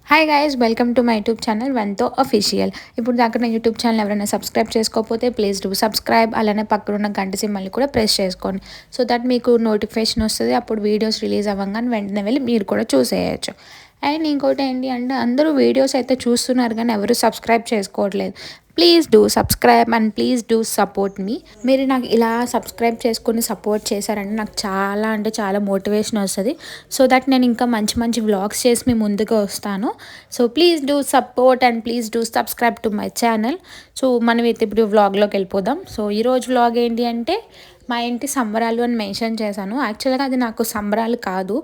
Hi guys, welcome to my YouTube channel వన్తో official. ఇప్పుడు దాకా నా యూట్యూబ్ ఛానల్ ఎవరైనా సబ్స్క్రైబ్ చేసుకోకపోతే ప్లీజ్ డూ సబ్స్క్రైబ్. అలానే పక్కన గంట సింబల్ని కూడా ప్రెస్ చేసుకోండి. సో దట్ మీకు నోటిఫికేషన్ వస్తుంది. అప్పుడు వీడియోస్ రిలీజ్ అవ్వగానే వెంటనే వెళ్ళి మీరు కూడా చూసేయచ్చు. అండ్ ఇంకోటి ఏంటి అంటే అందరూ వీడియోస్ అయితే చూస్తున్నారు కానీ ఎవరు సబ్స్క్రైబ్ చేసుకోవట్లేదు. Please do subscribe and please do support me. మీరు నాకు ఇలా సబ్స్క్రైబ్ చేసుకుని సపోర్ట్ చేశారంటే నాకు చాలా అంటే చాలా మోటివేషన్ వస్తుంది. సో దట్ నేను ఇంకా మంచి మంచి వ్లాగ్స్ చేసి మీ ముందుకు వస్తాను. So please do support and please do subscribe to my channel. So మనం అయితే ఇప్పుడు వ్లాగ్లోకి వెళ్ళిపోదాం. సో ఈరోజు వ్లాగ్ ఏంటి అంటే మా ఇంటి సంబరాలు అని మెన్షన్ చేశాను. యాక్చువల్గా అది నాకు సంబరాలు కాదు,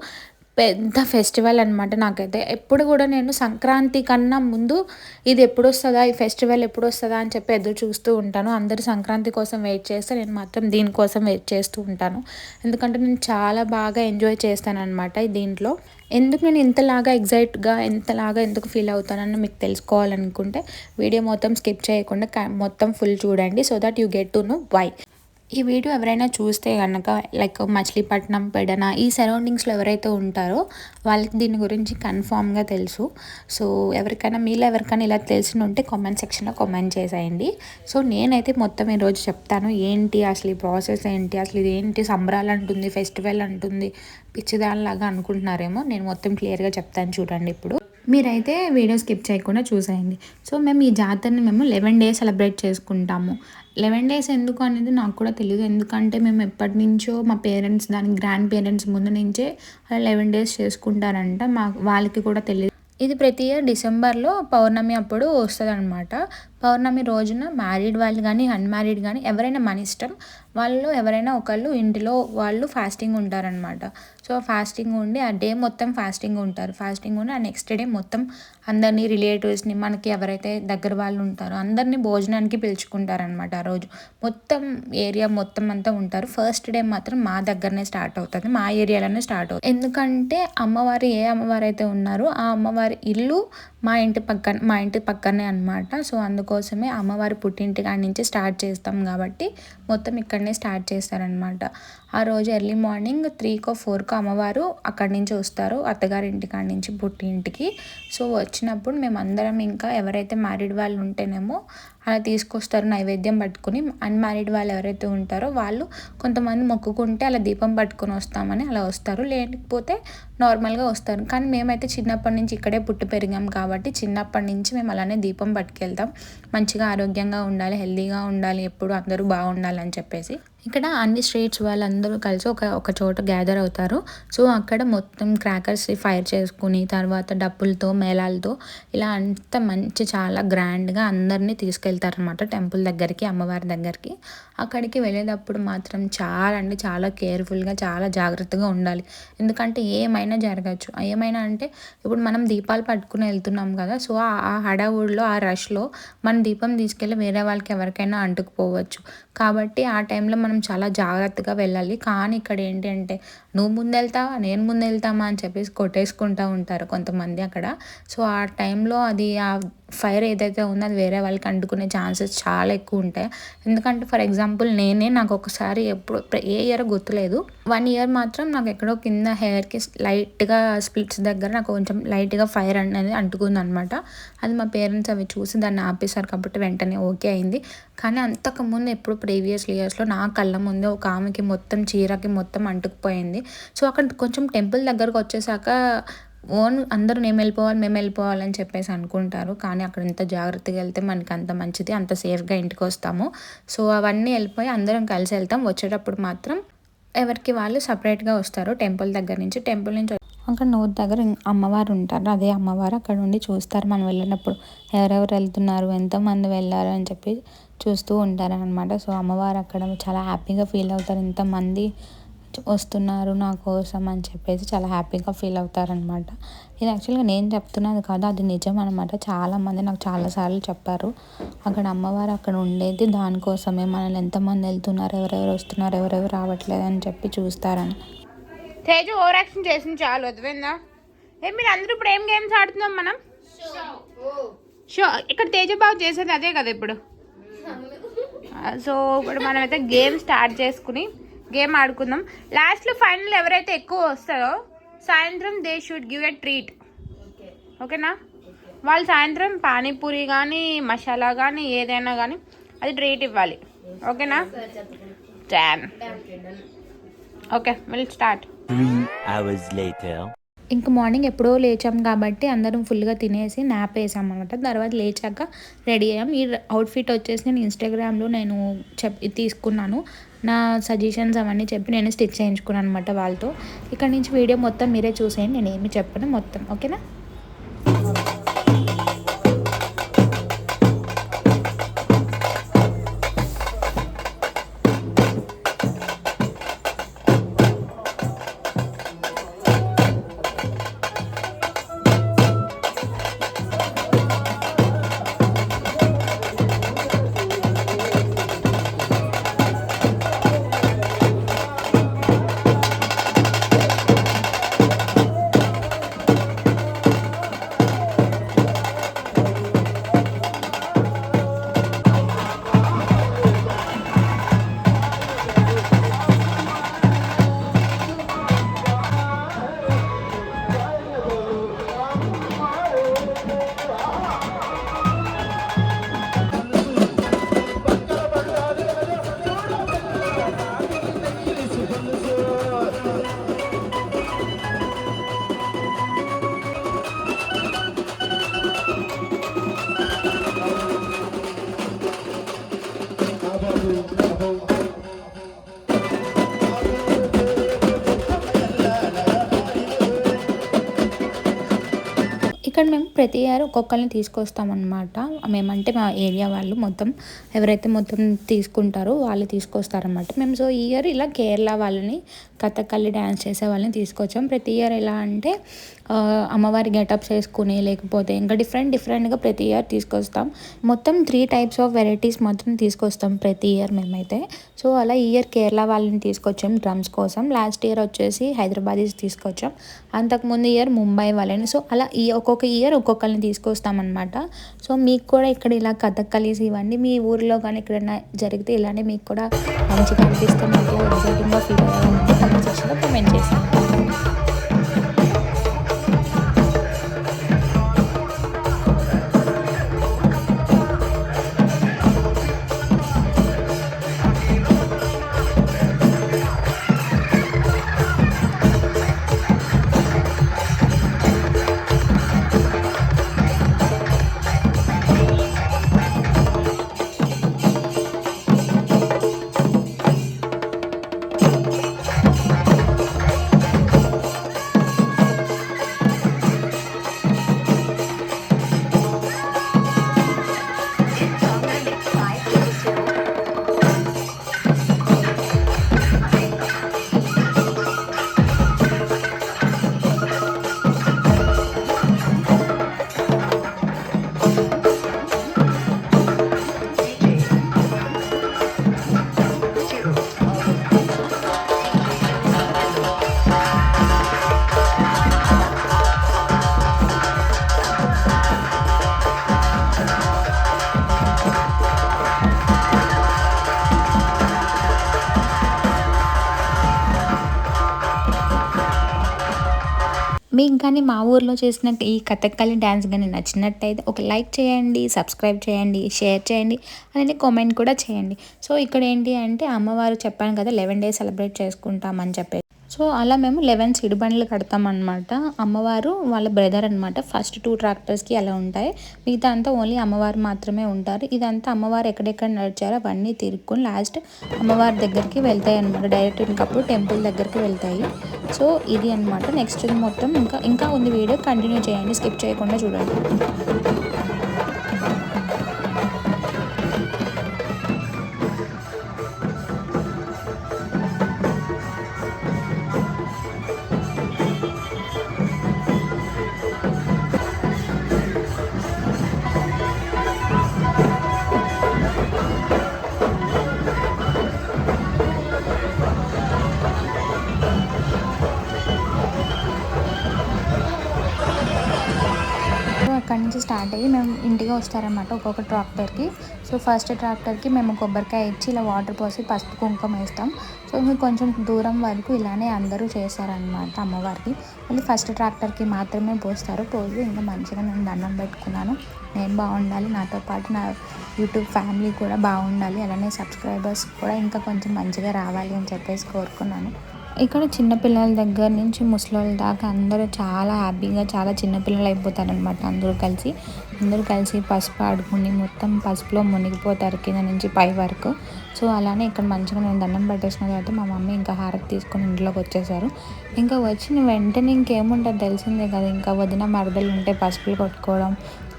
పెద్ద ఫెస్టివల్ అనమాట. నాకైతే ఎప్పుడు కూడా నేను సంక్రాంతి కన్నా ముందు ఇది ఎప్పుడు వస్తుందా, ఈ ఫెస్టివల్ ఎప్పుడు వస్తుందా అని చెప్పి ఎదురు చూస్తూ ఉంటాను. అందరు సంక్రాంతి కోసం వెయిట్ చేస్తే నేను మాత్రం దీనికోసం వెయిట్ చేస్తూ ఉంటాను. ఎందుకంటే నేను చాలా బాగా ఎంజాయ్ చేస్తాను అనమాట దీంట్లో. ఎందుకు నేను ఇంతలాగా ఎగ్జైట్గా ఎందుకు ఫీల్ అవుతానని మీకు తెలుసుకోవాలనుకుంటే వీడియో మొత్తం స్కిప్ చేయకుండా మొత్తం ఫుల్ చూడండి. So that you get to know why. ఈ వీడియో ఎవరైనా చూస్తే కనుక లైక్ మచిలీపట్నం, పెడన ఈ సరౌండింగ్స్లో ఎవరైతే ఉంటారో వాళ్ళకి దీని గురించి కన్ఫామ్గా తెలుసు. సో మీలో ఎవరికైనా ఇలా తెలిసి ఉంటే కామెంట్ సెక్షన్లో కామెంట్ చేసేయండి. సో నేనైతే మొత్తం ఈరోజు చెప్తాను ఏంటి అసలు ఈ ప్రాసెస్ ఏంటి, అసలు ఇది ఏంటి సంబరాలు అంటుంది, ఫెస్టివల్ అంటుంది, పిచ్చిదానిలాగా అనుకుంటున్నారేమో. నేను మొత్తం క్లియర్గా చెప్తాను చూడండి. ఇప్పుడు మీరైతే వీడియో స్కిప్ చేయకుండా చూసేయండి. సో మేము ఈ జాతరని 11 days సెలబ్రేట్ చేసుకుంటాము. 11 days ఎందుకు అనేది నాకు కూడా తెలియదు. ఎందుకంటే మేము ఎప్పటి నుంచో మా పేరెంట్స్ దాని గ్రాండ్ పేరెంట్స్ ముందు నుంచే అలా 11 days చేసుకుంటారంట. వాళ్ళకి కూడా తెలియదు. ఇది ప్రతి ఇయర్ డిసెంబర్లో పౌర్ణమి అప్పుడు వస్తుంది అనమాట. పౌర్ణమి రోజున మ్యారీడ్ వాళ్ళు కానీ అన్మ్యారీడ్ కానీ ఎవరైనా మన ఇష్టం, వాళ్ళు ఎవరైనా ఒకళ్ళు ఇంటిలో వాళ్ళు ఫాస్టింగ్ ఉంటారనమాట. సో ఫాస్టింగ్ ఉండి ఆ డే మొత్తం ఫాస్టింగ్ ఉంటారు. ఫాస్టింగ్ ఉండి ఆ నెక్స్ట్ డే మొత్తం అందరినీ రిలేటివ్స్ని, మనకి ఎవరైతే దగ్గర వాళ్ళు ఉంటారో అందరినీ భోజనానికి పిలుచుకుంటారనమాట. ఆ రోజు మొత్తం ఏరియా మొత్తం అంతా ఉంటారు. ఫస్ట్ డే మాత్రం మా దగ్గరనే స్టార్ట్ అవుతుంది, మా ఏరియాలోనే స్టార్ట్ అవుతుంది. ఎందుకంటే అమ్మవారు ఏ అమ్మవారు అయితే ఉన్నారో ఆ అమ్మవారి ఇల్లు మా ఇంటి పక్కనే అనమాట. సో అందుకోసమే అమ్మవారి పుట్టింటి కాడి నుంచి స్టార్ట్ చేస్తాం కాబట్టి మొత్తం ఇక్కడనే స్టార్ట్ చేస్తారనమాట. ఆ రోజు ఎర్లీ మార్నింగ్ 3కో 4కో అమ్మవారు అక్కడి నుంచి వస్తారు, అత్తగారింటి కాడి నుంచి పుట్టింటికి. సో వచ్చినప్పుడు మేమందరం ఇంకా ఎవరైతే మ్యారీడ్ వాళ్ళు ఉంటేనేమో అలా తీసుకొస్తారు నైవేద్యం పట్టుకుని. అన్మ్యారీడ్ వాళ్ళు ఎవరైతే ఉంటారో వాళ్ళు కొంతమంది మొక్కుకుంటే అలా దీపం పట్టుకొని వస్తామని అలా వస్తారు, లేకపోతే నార్మల్గా వస్తారు. కానీ మేమైతే చిన్నప్పటి నుంచి ఇక్కడే పుట్టి పెరిగాం కాబట్టి చిన్నప్పటి నుంచి మేము అలానే దీపం పట్టుకెళ్తాం. మంచిగా ఆరోగ్యంగా ఉండాలి, హెల్తీగా ఉండాలి, ఎప్పుడు అందరూ బాగుండాలని చెప్పేసి. ఇక్కడ అన్ని స్ట్రీట్స్ వాళ్ళందరూ కలిసి ఒక చోట గ్యాదర్ అవుతారు. సో అక్కడ మొత్తం క్రాకర్స్ ఫైర్ చేసుకుని తర్వాత డప్పులతో మేళాలతో ఇలా అంత మంచి చాలా గ్రాండ్గా అందరినీ తీసుకెళ్తారనమాట టెంపుల్ దగ్గరికి, అమ్మవారి దగ్గరికి. అక్కడికి వెళ్ళేటప్పుడు మాత్రం చాలా అంటే చాలా కేర్ఫుల్గా చాలా జాగ్రత్తగా ఉండాలి. ఎందుకంటే ఏమైనా జరగచ్చు. ఏమైనా అంటే ఇప్పుడు మనం దీపాలు పట్టుకుని వెళ్తున్నాం కదా. సో ఆ హడావుడిలో ఆ రష్లో మన దీపం తీసుకెళ్ళి వేరే వాళ్ళకి ఎవరికైనా అంటుకుపోవచ్చు. కాబట్టి ఆ టైంలో మనం చాలా జాగ్రత్తగా వెళ్ళాలి. కానీ ఇక్కడ ఏంటి అంటే నువ్వు ముందెళ్తావా నేను ముందెళ్తామా అని చెప్పేసి కొట్టేసుకుంటూ ఉంటారు కొంతమంది అక్కడ. సో ఆ టైంలో అది ఆ ఫైర్ ఏదైతే ఉందో అది వేరే వాళ్ళకి అంటుకునే ఛాన్సెస్ చాలా ఎక్కువ ఉంటాయి. ఎందుకంటే ఫర్ ఎగ్జాంపుల్ నాకు ఒకసారి ఎప్పుడు ఏ ఇయర్ గుర్తులేదు, 1 year మాత్రం నాకు ఎక్కడో కింద హెయిర్కి లైట్గా స్ప్లిట్స్ దగ్గర నాకు కొంచెం లైట్గా ఫైర్ అనేది అంటుకుంది అనమాట. అది మా పేరెంట్స్ అవి చూసి దాన్ని ఆపేశారు కాబట్టి వెంటనే ఓకే అయింది. కానీ అంతకుముందు ఎప్పుడు ప్రీవియస్ ఇయర్స్లో నా కళ్ళ ముందే ఒక ఆమెకి మొత్తం చీరకి మొత్తం అంటుకుపోయింది. సో అక్కడ కొంచెం టెంపుల్ దగ్గరకు వచ్చేసాక అందరూ మేము వెళ్ళిపోవాలని చెప్పేసి అనుకుంటారు. కానీ అక్కడ ఎంత జాగ్రత్తగా వెళ్తే మనకి అంత మంచిది, అంత సేఫ్గా ఇంటికి వస్తాము. సో అవన్నీ వెళ్ళిపోయి అందరం కలిసి వెళ్తాం. వచ్చేటప్పుడు మాత్రం ఎవరికి వాళ్ళు సపరేట్గా వస్తారు టెంపుల్ దగ్గర నుంచి. టెంపుల్ నుంచి అక్కడ నోట్ దగ్గర అమ్మవారు ఉంటారు. అదే అమ్మవారు అక్కడ ఉండి చూస్తారు మనం వెళ్ళినప్పుడు ఎవరెవరు వెళ్తున్నారు, ఎంతమంది వెళ్ళారు అని చెప్పి చూస్తూ ఉంటారు అనమాట. సో అమ్మవారు అక్కడ చాలా హ్యాపీగా ఫీల్ అవుతారు, ఇంతమంది వస్తున్నారు నా కోసం అని చెప్పేసి చాలా హ్యాపీగా ఫీల్ అవుతారనమాట. ఇది యాక్చువల్గా నేను చెప్తున్నది కాదు, అది నిజం అనమాట. చాలామంది నాకు చాలాసార్లు చెప్పారు అక్కడ అమ్మవారు అక్కడ ఉండేది దానికోసమే, మనల్ని ఎంతమంది వెళ్తున్నారు, ఎవరెవరు వస్తున్నారు, ఎవరెవరు రావట్లేదు అని చెప్పి చూస్తారని. తేజు ఓవర్ యాక్షన్ చేసింది చాలు, వదిలిందా? మీరు అందరూ ఇప్పుడు ఏం గేమ్స్ ఆడుతున్నాం మనం? షో. ఇక్కడ తేజ బాగా చేసేది అదే కదా ఇప్పుడు. సో ఇప్పుడు మనమైతే గేమ్ స్టార్ట్ చేసుకుని గేమ్ ఆడుకుందాం. లాస్ట్లో ఫైనల్ ఎవరైతే ఎక్కువ వస్తారో సాయంత్రం they should give a treat. ఓకేనా? వాళ్ళు సాయంత్రం పానీపూరి కానీ మసాలా కానీ ఏదైనా కానీ అది ట్రీట్ ఇవ్వాలి. ఓకేనా? 10. Okay, will start. 3 hours later. ఇంక మార్నింగ్ ఎప్పుడో లేచాం కాబట్టి అందరం ఫుల్గా తినేసి నాప్ వేసాం అనమాట. తర్వాత లేచాక రెడీ అయ్యాం. ఈ అవుట్ఫిట్ వచ్చేసి నేను ఇన్స్టాగ్రామ్లో తీసుకున్నాను. నా సజెషన్స్ అవన్నీ చెప్పి నేను స్టిచ్ చేయించుకున్నాను అనమాట వాళ్ళతో. ఇక్కడ నుంచి వీడియో మొత్తం మీరే చూసేయండి, నేను ఏమి చెప్పను మొత్తం. ఓకేనా? ఇక్కడ మేము ప్రతి ఇయర్ ఒక్కొక్కరిని తీసుకొస్తామన్నమాట. మేమంటే మా ఏరియా వాళ్ళు మొత్తం ఎవరైతే మొత్తం తీసుకుంటారో వాళ్ళు తీసుకొస్తారనమాట. మేము సో ఈ ఇయర్ ఇలా కేరళ వాళ్ళని కథకళి డ్యాన్స్ చేసే వాళ్ళని తీసుకొచ్చాం. ప్రతి ఇయర్ ఎలా అంటే అమ్మవారి గెటప్స్ వేసుకుని లేకపోతే ఇంకా డిఫరెంట్గా ప్రతి ఇయర్ తీసుకొస్తాం. మొత్తం 3 types ఆఫ్ వెరైటీస్ మాత్రం తీసుకొస్తాం ప్రతి ఇయర్ మేమైతే. సో అలా ఈ ఇయర్ కేరళ వాళ్ళని తీసుకొచ్చాం డ్రమ్స్ కోసం. లాస్ట్ ఇయర్ వచ్చేసి హైదరాబాదీస్ తీసుకొచ్చాం. అంతకుముందు ఇయర్ ముంబై వాళ్ళని. సో అలా ఒక్కొక్క ఇయర్ ఒక్కొక్కరిని తీసుకొస్తామన్నమాట. సో మీకు కూడా ఇక్కడ ఇలా కథకళీస్ ఇవన్నీ మీ ఊరిలో కానీ ఎక్కడైనా జరిగితే ఇలానే మీకు కూడా మంచిగా అనిపిస్తున్నట్లు ఎగ్జైటింగ్గా ఫీల్ అయ్యాలంటే కమెంట్ సెక్షన్లో కమెంట్ చేశాను. మీకు కానీ మా ఊర్లో చేసిన ఈ కథకళి డ్యాన్స్ కానీ నచ్చినట్టయితే ఒక లైక్ చేయండి, సబ్స్క్రైబ్ చేయండి, షేర్ చేయండి, అలానే కామెంట్ కూడా చేయండి. సో ఇక్కడ ఏంటి అంటే అమ్మవారు చెప్పాను కదా 11 days సెలబ్రేట్ చేసుకుంటామని చెప్పేసి. సో అలా మేము 11 సిడిబండ్లు కడతామన్నమాట. అమ్మవారు వాళ్ళ బ్రదర్ అనమాట. ఫస్ట్ 2 ట్రాక్టర్స్కి అలా ఉంటాయి, మిగతా అంతా ఓన్లీ అమ్మవారు మాత్రమే ఉంటారు. ఇదంతా అమ్మవారు ఎక్కడెక్కడ నడిచారో అవన్నీ తిరుక్కొని లాస్ట్ అమ్మవారి దగ్గరికి వెళ్తాయి అనమాట. డైరెక్ట్ ఇంకప్పుడు టెంపుల్ దగ్గరికి వెళ్తాయి. సో ఇది అనమాట. నెక్స్ట్ మొత్తం ఇంకా ఉంది వీడియో, కంటిన్యూ చేయండి, స్కిప్ చేయకుండా చూడండి. అక్కడి నుంచి స్టార్ట్ అయ్యి మేము ఇంటికి వస్తారనమాట ఒక్కొక్క ట్రాక్టర్కి. సో ఫస్ట్ ట్రాక్టర్కి మేము కొబ్బరికాయ ఇచ్చి ఇలా వాటర్ పోసి పసుపు కుంకుమ వేస్తాం. సో మేము కొంచెం దూరం వరకు ఇలానే అందరూ చేశారనమాట అమ్మవారికి. మళ్ళీ ఫస్ట్ ట్రాక్టర్కి మాత్రమే పోస్తారు. పోసి ఇంకా మంచిగా నేను దండం పెట్టుకున్నాను. నేను బాగుండాలి, నాతో పాటు నా యూట్యూబ్ ఫ్యామిలీ కూడా బాగుండాలి, అలానే సబ్స్క్రైబర్స్ కూడా ఇంకా కొంచెం మంచిగా రావాలి అని చెప్పేసి కోరుకున్నాను. ఇక్కడ చిన్నపిల్లల దగ్గర నుంచి ముసలోళ్ళ దాకా అందరూ చాలా హ్యాపీగా చాలా చిన్నపిల్లలు అయిపోతారనమాట. అందరూ కలిసి పసుపు ఆడుకుని మొత్తం పసుపులో మునిగిపోతారు కింద నుంచి పై వరకు. సో అలానే ఇక్కడ మంచిగా నేను దండం పెట్టేసిన తర్వాత మా మమ్మీ ఇంకా హారతి తీసుకొని ఇంట్లోకి వచ్చేసారు. ఇంకా వచ్చిన వెంటనే ఇంకేముంటుంది తెలిసిందే కదా, ఇంకా వదిన మరదలు ఉంటే పసుపులు కొట్టుకోవడం,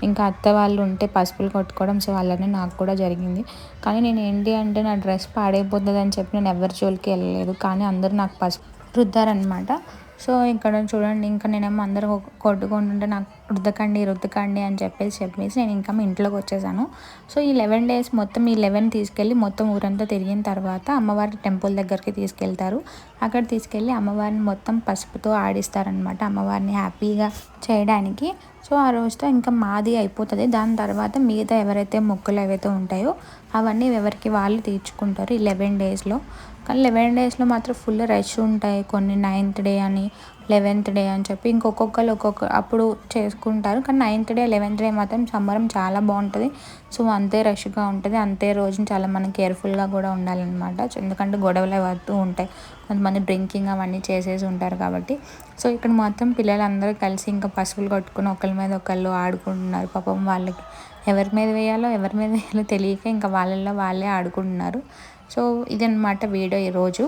ఇంకా అత్త వాళ్ళు ఉంటే పసుపులు కొట్టుకోవడం. సో అలానే నాకు కూడా జరిగింది. కానీ నేను ఏంటి అంటే నా డ్రెస్ పాడైపోతుంది అని చెప్పి నేను ఎవరి జోలికి వెళ్ళలేదు. కానీ అందరూ నాకు పసుపు రుద్దారనమాట. సో ఇక్కడ చూడండి, ఇంకా నేనేమో అందరూ కొట్టుకుంటుంటే నాకు రుద్దకండి అని చెప్పేసి నేను ఇంకా మా ఇంట్లోకి వచ్చేసాను. సో ఈ 11 days మొత్తం ఈ 11 తీసుకెళ్ళి మొత్తం ఊరంతా తిరిగిన తర్వాత అమ్మవారి టెంపుల్ దగ్గరికి తీసుకెళ్తారు. అక్కడ తీసుకెళ్ళి అమ్మవారిని మొత్తం పసుపుతో ఆడిస్తారనమాట, అమ్మవారిని హ్యాపీగా చేయడానికి. సో ఆ రోజుతో ఇంకా మాది అయిపోతుంది. దాని తర్వాత మిగతా ఎవరైతే మొక్కులు ఏవైతే ఉంటాయో అవన్నీ ఎవరికి వాళ్ళు తీర్చుకుంటారు ఈ 11 daysలో. కానీ 11 daysలో మాత్రం ఫుల్ రష్ ఉంటాయి. కొన్ని 9th day అని 11th day అని చెప్పి ఇంకొకళ్ళు అప్పుడు చేసుకుంటారు. కానీ 9th day 11th day మాత్రం సంబరం చాలా బాగుంటుంది. సో అంతే రష్గా ఉంటుంది. అంతే రోజున చాలా మనం కేర్ఫుల్గా కూడా ఉండాలన్నమాట. ఎందుకంటే గొడవలు అవుతూ ఉంటాయి, కొంతమంది డ్రింకింగ్ అవన్నీ చేసేసి ఉంటారు కాబట్టి. సో ఇక్కడ మొత్తం పిల్లలందరూ కలిసి ఇంకా పసుపులు కొట్టుకుని ఒకళ్ళ మీద ఒకళ్ళు ఆడుకుంటున్నారు. పాపం వాళ్ళకి ఎవరి మీద వేయాలో తెలియక ఇంకా వాళ్ళల్లో వాళ్ళే ఆడుకుంటున్నారు. సో ఇదన్నమాట వీడియో ఈరోజు.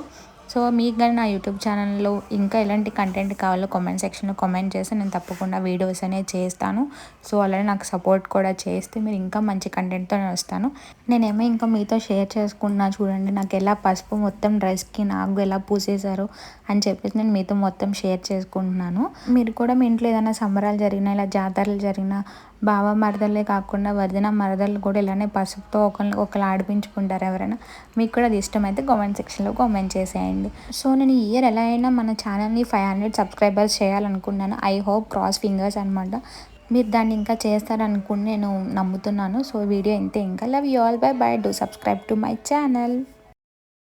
సో మీకు కానీ నా యూట్యూబ్ ఛానల్లో ఇంకా ఎలాంటి కంటెంట్ కావాలో కామెంట్ సెక్షన్లో కామెంట్ చేస్తే నేను తప్పకుండా వీడియోస్ అనేవి చేస్తాను. సో అలానే నాకు సపోర్ట్ కూడా చేస్తే మీరు ఇంకా మంచి కంటెంట్తో వస్తాను. నేనేమో ఇంకా మీతో షేర్ చేసుకుంటున్నా చూడండి, నాకు ఎలా పసుపు మొత్తం డ్రెస్కి నాకు ఎలా పూసేశారు అని చెప్పేసి నేను మీతో మొత్తం షేర్ చేసుకుంటున్నాను. మీరు కూడా మీ ఇంట్లో ఏదైనా సంబరాలు జరిగినా, ఇలా జాతరలు జరిగినా బావ మరదలే కాకుండా వదిన మరదలు కూడా ఇలానే పసుపుతో ఒకళ్ళు ఆడిపించుకుంటారు ఎవరైనా. మీకు కూడా అది ఇష్టమైతే కామెంట్ సెక్షన్లో కామెంట్ చేసేయండి. సో నేను ఈ ఇయర్ ఎలా అయినా మన ఛానల్ని 500 సబ్స్క్రైబర్స్ చేయాలనుకున్నాను. ఐ హోప్, క్రాస్ ఫింగర్స్ అనమాట. మీరు దాన్ని ఇంకా చేస్తారనుకుని నేను నమ్ముతున్నాను. సో వీడియో ఇంతే. ఇంకా love you all, by by, do subscribe to my channel.